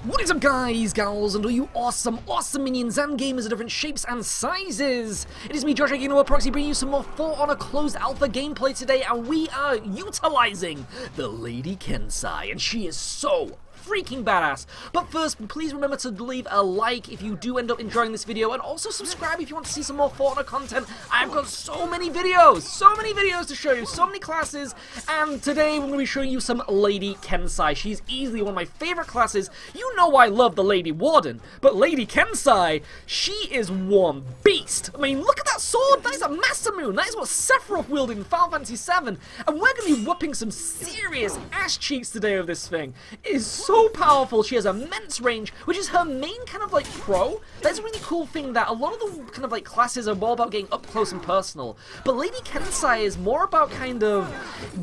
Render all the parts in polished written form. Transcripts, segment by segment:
What is up, guys, gals, and all you awesome minions and gamers of different shapes and sizes? It is me, Josh, Proxy, bringing you some more For Honor Closed Alpha gameplay today, and we are utilizing the Lady Kensai, and she is so freaking badass. But first, please remember to leave a like if you do end up enjoying this video, and also subscribe if you want to see some more For Honor content. I've got so many videos to show you, so many classes, and today we're going to be showing you some Lady Kensai. She's easily one of my favorite classes. You know I love the Lady Warden, but Lady Kensai, she is one beast. I mean, look at that sword. That is a Masamune. That is what Sephiroth wielded in Final Fantasy VII, and we're going to be whooping some serious ass cheeks today of this thing. It is so powerful. She has immense range, which is her main kind of like pro. That's a really cool thing, that a lot of the kind of like classes are more about getting up close and personal, but Lady Kensai is more about kind of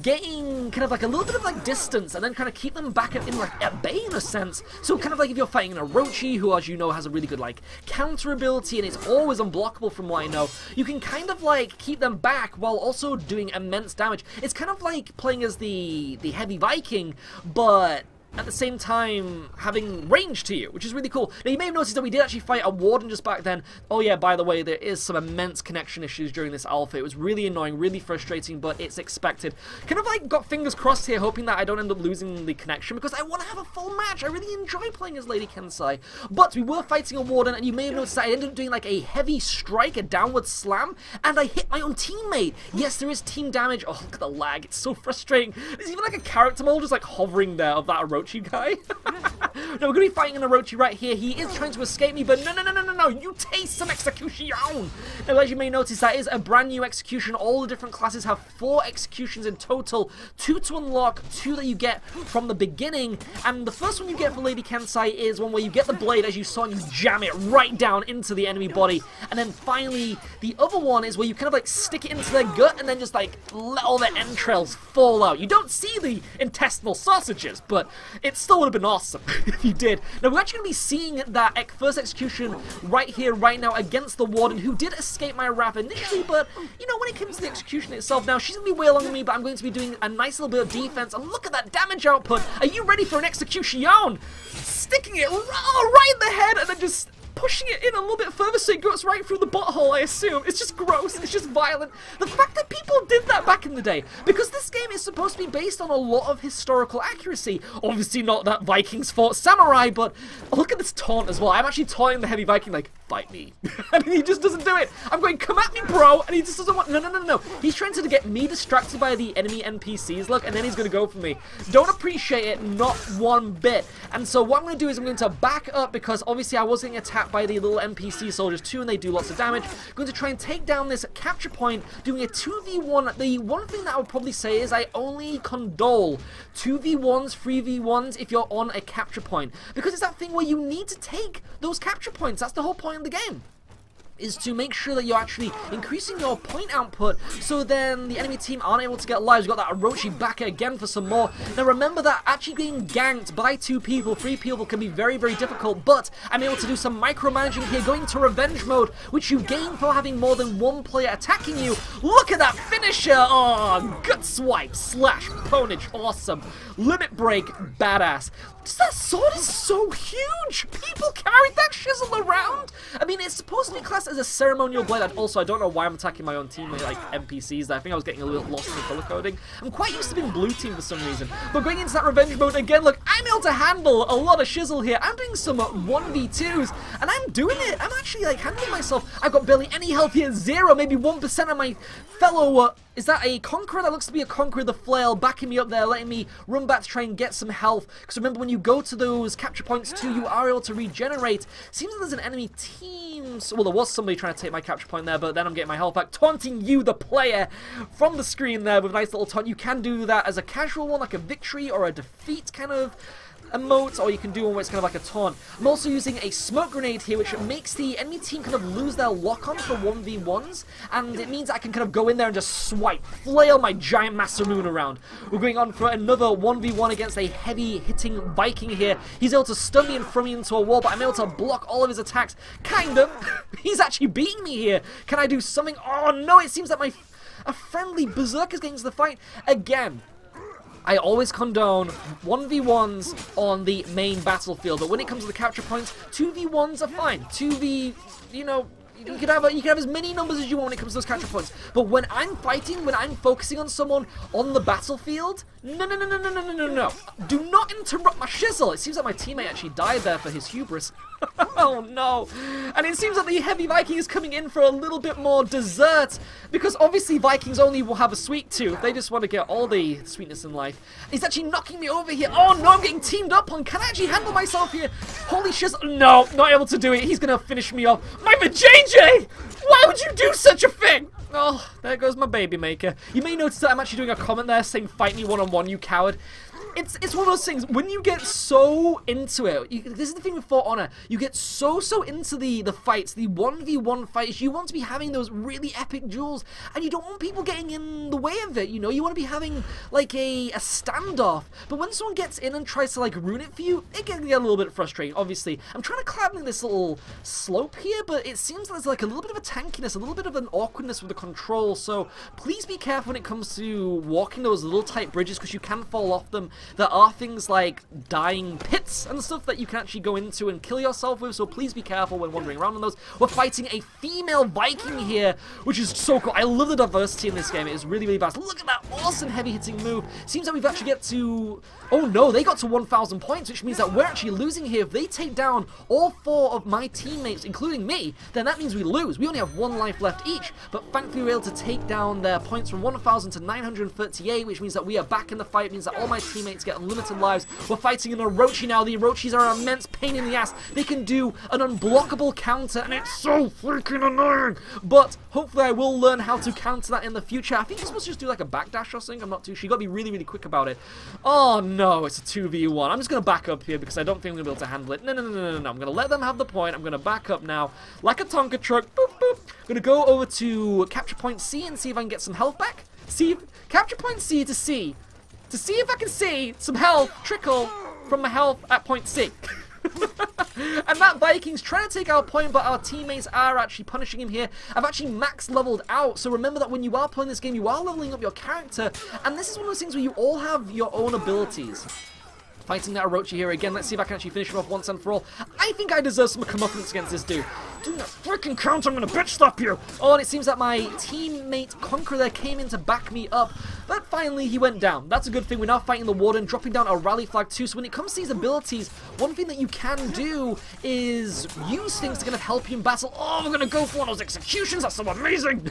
getting kind of like a little bit of like distance and then kind of keep them back in like at bay in a sense. So kind of like if you're fighting an Orochi, who as you know has a really good like counter ability and is always unblockable from what I know, you can kind of like keep them back while also doing immense damage. It's kind of like playing as the heavy Viking, but at the same time having range to you, which is really cool. Now you may have noticed that we did actually fight a warden just back then. Oh yeah, by the way, there is some immense connection issues during this alpha. It was really annoying, really frustrating, but it's expected. Kind of like got fingers crossed here, hoping that I don't end up losing the connection, because I want to have a full match. I really enjoy playing as Lady Kensai. But we were fighting a warden, and you may have noticed that I ended up doing like a heavy strike, a downward slam, and I hit my own teammate. Yes, there is team damage. Oh, look at the lag. It's so frustrating. There's even like a character model just like hovering there of that Orochi guy. No, we're gonna be fighting an Orochi right here. He is trying to escape me, but no, you taste some execution. Now, as you may notice, that is a brand new execution. All the different classes have 4 executions in total, 2 to unlock, 2 that you get from the beginning, and the first one you get for Lady Kensai is one where you get the blade, as you saw, and you jam it right down into the enemy body, and then finally the other one is where you kind of like stick it into their gut and then just like let all their entrails fall out. You don't see the intestinal sausages, but it still would have been awesome if you did. Now, we're actually going to be seeing that first execution right here, right now, against the warden, who did escape my wrath initially, but, you know, when it comes to the execution itself, now, she's going to be way longer than me, but I'm going to be doing a nice little bit of defense, and look at that damage output. Are you ready for an execution? Sticking it right in the head, and then just pushing it in a little bit further so it goes right through the butthole, I assume. It's just gross, it's just violent. The fact that people did that back in the day, because this game is supposed to be based on a lot of historical accuracy. Obviously not that Vikings fought samurai, but look at this taunt as well. I'm actually taunting the heavy Viking like, fight me. And he just doesn't do it. I'm going, come at me, bro, and he just doesn't want, no. He's trying to get me distracted by the enemy NPCs, look, and then he's going to go for me. Don't appreciate it, not one bit. And so what I'm going to do is I'm going to back up, because obviously I was getting attacked by the little NPC soldiers too, and they do lots of damage. I'm going to try and take down this capture point, doing a 2v1. The one thing that I would probably say is I only condole 2v1s, 3v1s if you're on a capture point, because it's that thing where you need to take those capture points. That's the whole point of the game, is to make sure that you're actually increasing your point output, so then the enemy team aren't able to get lives. We've got that Orochi back again for some more. Now remember that actually being ganked by 2 people, 3 people can be very, very difficult, but I'm able to do some micromanaging here, going to revenge mode, which you gain for having more than 1 player attacking you. Look at that finisher! Oh, gut swipe, slash, ponage, awesome. Limit break, badass. That sword is so huge! People carried that shizzle around! I mean, it's supposed to be classed as a ceremonial blade. Also, I don't know why I'm attacking my own teammate, like NPCs. I think I was getting a little lost in the color coding. I'm quite used to being blue team for some reason. But going into that revenge mode again, look, I'm able to handle a lot of shizzle here. I'm doing some 1v2s, and I'm doing it. I'm actually, like, handling myself. I've got barely any health here. 0, maybe 1% of my fellow... is that a Conqueror? That looks to be a Conqueror, the flail, backing me up there, letting me run back to try and get some health. Because remember, when you go to those capture points too, you are able to regenerate. Seems like there's an enemy team. Well, there was somebody trying to take my capture point there, but then I'm getting my health back. Taunting you, the player, from the screen there with a nice little taunt. You can do that as a casual one, like a victory or a defeat kind of emote, or you can do one where it's kind of like a taunt. I'm also using a smoke grenade here, which makes the enemy team kind of lose their lock-on for 1v1s, and it means I can kind of go in there and just swipe, flail my giant Masamune around. We're going on for another 1v1 against a heavy-hitting Viking here. He's able to stun me and throw me into a wall, but I'm able to block all of his attacks. Kind of. He's actually beating me here. Can I do something? Oh no, it seems that a friendly berserker is getting into the fight again. I always condone 1v1s on the main battlefield, but when it comes to the capture points, 2v1s are fine. 2v, you know, you can have as many numbers as you want when it comes to those capture points. But when I'm fighting, when I'm focusing on someone on the battlefield, no. Do not interrupt my shizzle. It seems like my teammate actually died there for his hubris. Oh no. And it seems like the heavy Viking is coming in for a little bit more dessert, because obviously Vikings only will have a sweet tooth. They just want to get all the sweetness in life. He's actually knocking me over here. Oh no, I'm getting teamed up on. Can I actually handle myself here? Holy shizzle. No, not able to do it. He's going to finish me off. My JJ! Why would you do such a thing? Oh, there goes my baby maker. You may notice that I'm actually doing a comment there saying, fight me one-on-one, you coward. It's one of those things, when you get so into it, this is the thing with For Honor, you get so into the fights, the 1v1 fights, you want to be having those really epic duels, and you don't want people getting in the way of it, you know, you want to be having, like, a standoff, but when someone gets in and tries to, like, ruin it for you, it can get a little bit frustrating, obviously. I'm trying to climb in this little slope here, but it seems there's, like, a little bit of a tankiness, a little bit of an awkwardness with the control, so please be careful when it comes to walking those little tight bridges, because you can fall off them. There are things like dying pits and stuff that you can actually go into and kill yourself with, so please be careful when wandering around on those. We're fighting a female Viking here, which is so cool. I love the diversity in this game. It is really, really fast. Look at that awesome heavy-hitting move. Seems like we've actually get to... Oh no, they got to 1,000 points, which means that we're actually losing here. If they take down all 4 of my teammates, including me, then that means we lose. We only have 1 life left each, but thankfully we were able to take down their points from 1,000 to 938, which means that we are back in the fight. It means that all my teammates get unlimited lives. We're fighting an Orochi now. The Orochis are an immense pain in the ass. They can do an unblockable counter, and it's so freaking annoying. But hopefully I will learn how to counter that in the future. I think you're supposed to just do like a backdash or something. I'm not too sure. You got to be really, really quick about it. Oh no, it's a 2v1. I'm just going to back up here because I don't think I'm going to be able to handle it. No. I'm going to let them have the point. I'm going to back up now like a Tonka truck. Boop, boop. I'm going to go over to capture point C and see if I can get some health back. Capture point C to see if I can see some health trickle from my health at point C. And that Viking's trying to take our point, but our teammates are actually punishing him here. I've actually max leveled out, so remember that when you are playing this game, you are leveling up your character, and this is one of those things where you all have your own abilities. Fighting that Orochi here again. Let's see if I can actually finish him off once and for all. I think I deserve some comeuppance against this dude. Do not freaking count, I'm gonna bitch slap you! Oh, and it seems that my teammate Conqueror there came in to back me up, but finally he went down. That's a good thing. We're now fighting the Warden, dropping down a rally flag too, so when it comes to these abilities, one thing that you can do is use things to kind of help you in battle. Oh, we're gonna go for one of those executions, that's so amazing!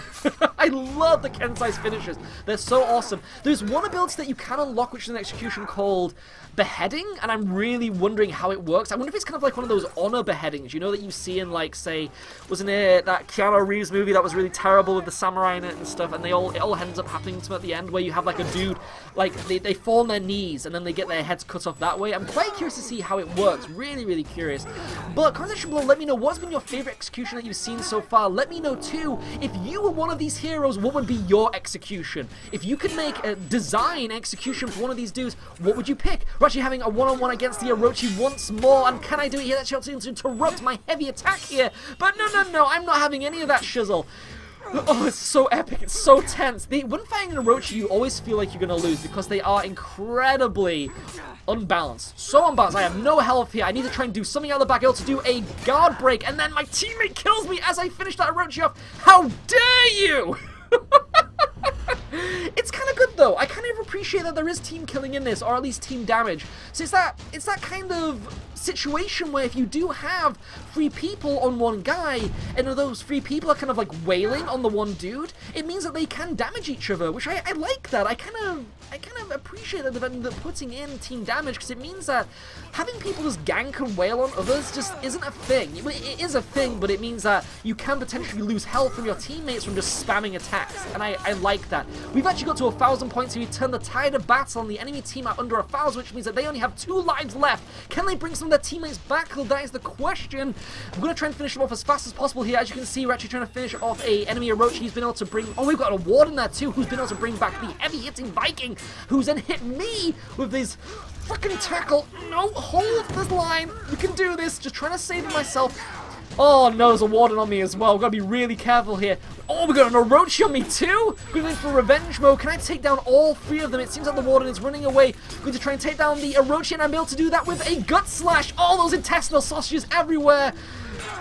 I love the Kensai's finishes. They're so awesome. There's one ability that you can unlock, which is an execution called Beheading, and I'm really wondering how it works. I wonder if it's kind of like one of those honor beheadings, you know, that you see in, like, say, wasn't it that Keanu Reeves movie that was really terrible with the samurai in it and stuff, and it all ends up happening to them at the end, where you have, like, a dude, like, they fall on their knees, and then they get their heads cut off that way. I'm quite curious to see how it works. Really, really curious. But comment section below, let me know what's been your favorite execution that you've seen so far. Let me know, too, if you were one of these heroes, what would be your execution? If you could make a design execution for one of these dudes, what would you pick? We're actually having a one-on-one against the Orochi once more, and can I do it here? That's to interrupt my heavy attack here, but no, I'm not having any of that shizzle. Oh, it's so epic, it's so tense. When fighting an Orochi, you always feel like you're going to lose because they are incredibly unbalanced. So unbalanced. I have no health here. I need to try and do something out of the back, able to do a guard break, and then my teammate kills me as I finish that Orochi off. How dare you! It's kind of good though. I kind of appreciate that there is team killing in this, or at least team damage. So it's that kind of situation where if you do have 3 people on one guy, and those 3 people are kind of like wailing on the one dude, it means that they can damage each other, which I like that. I kind of appreciate that they're putting in team damage, because it means that having people just gank and wail on others just isn't a thing. It is a thing, but it means that you can potentially lose health from your teammates from just spamming attacks, and I like that. We've actually got to 1,000 points, so we turn the tide of battle on the enemy team at under 1,000, which means that they only have 2 lives left. Can they bring some of their teammates back? Well, that is the question. I'm going to try and finish them off as fast as possible here. As you can see, we're actually trying to finish off a enemy Orochi. He's been able to bring... Oh, we've got a Warden there too, who's been able to bring back the heavy-hitting Viking, who's then hit me with his freaking tackle. No, hold this line. We can do this. Just trying to save myself. Oh no, there's a warden on me as well. We've got to be really careful here. Oh, we got an Orochi on me too? Going in for revenge mode. Can I take down all three of them? It seems like the warden is running away. I'm going to try and take down the Orochi, and I'm able to do that with a gut slash. All those intestinal sausages everywhere.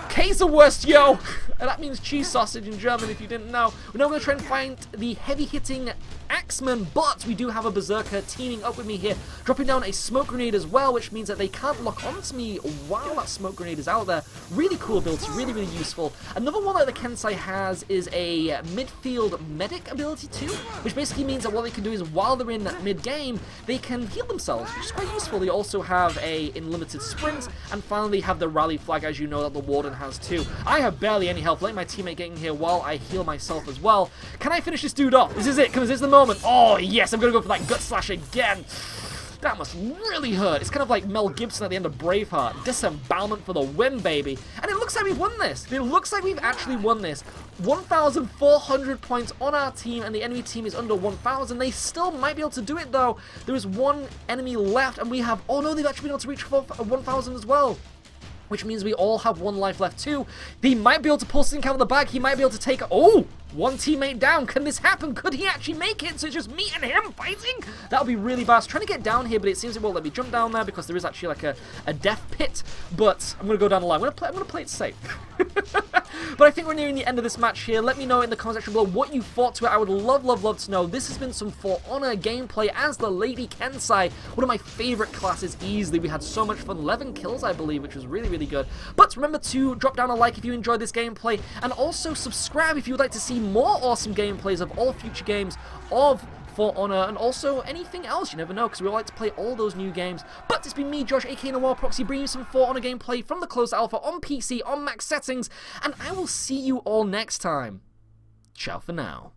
K's worst, yo! And that means cheese sausage in German, if you didn't know. We're now going to try and find the heavy-hitting Axeman, but we do have a Berserker teaming up with me here, dropping down a smoke grenade as well, which means that they can't lock onto me while that smoke grenade is out there. Really cool ability, really, really useful. Another one that the Kensai has is a midfield medic ability too, which basically means that what they can do is while they're in mid-game, they can heal themselves, which is quite useful. They also have a unlimited sprint, and finally have the rally flag, as you know, that the Warden has too. I have barely any health. Let my teammate get in here while I heal myself as well. Can I finish this dude off? This is it. Come on, this is the moment. Oh, yes, I'm going to go for that gut slash again. That must really hurt. It's kind of like Mel Gibson at the end of Braveheart. Disembowelment for the win, baby. And it looks like we've won this. It looks like we've actually won this. 1,400 points on our team, and the enemy team is under 1,000. They still might be able to do it, though. There is one enemy left, and we have... Oh, no, they've actually been able to reach 1,000 as well. Which means we all have one life left too. He might be able to pull Sync out of the bag. He might be able to take... Oh! One teammate down. Can this happen? Could he actually make it? So it's just me and him fighting? That would be really bad. I was trying to get down here, but it seems it won't let me jump down there because there is actually like a death pit. But I'm going to go down the line. I'm going to play it safe. But I think we're nearing the end of this match here. Let me know in the comment section below what you thought to it. I would love, love, love to know. This has been some For Honor gameplay as the Lady Kensai. One of my favorite classes easily. We had so much fun. 11 kills, I believe, which was really, really good. But remember to drop down a like if you enjoyed this gameplay. And also subscribe if you would like to see more awesome gameplays of all future games of For Honor, and also anything else, you never know, because we all like to play all those new games. But it's been me, Josh, aka Noir Proxy, bringing you some For Honor gameplay from the closed alpha on PC, on max settings, and I will see you all next time. Ciao for now.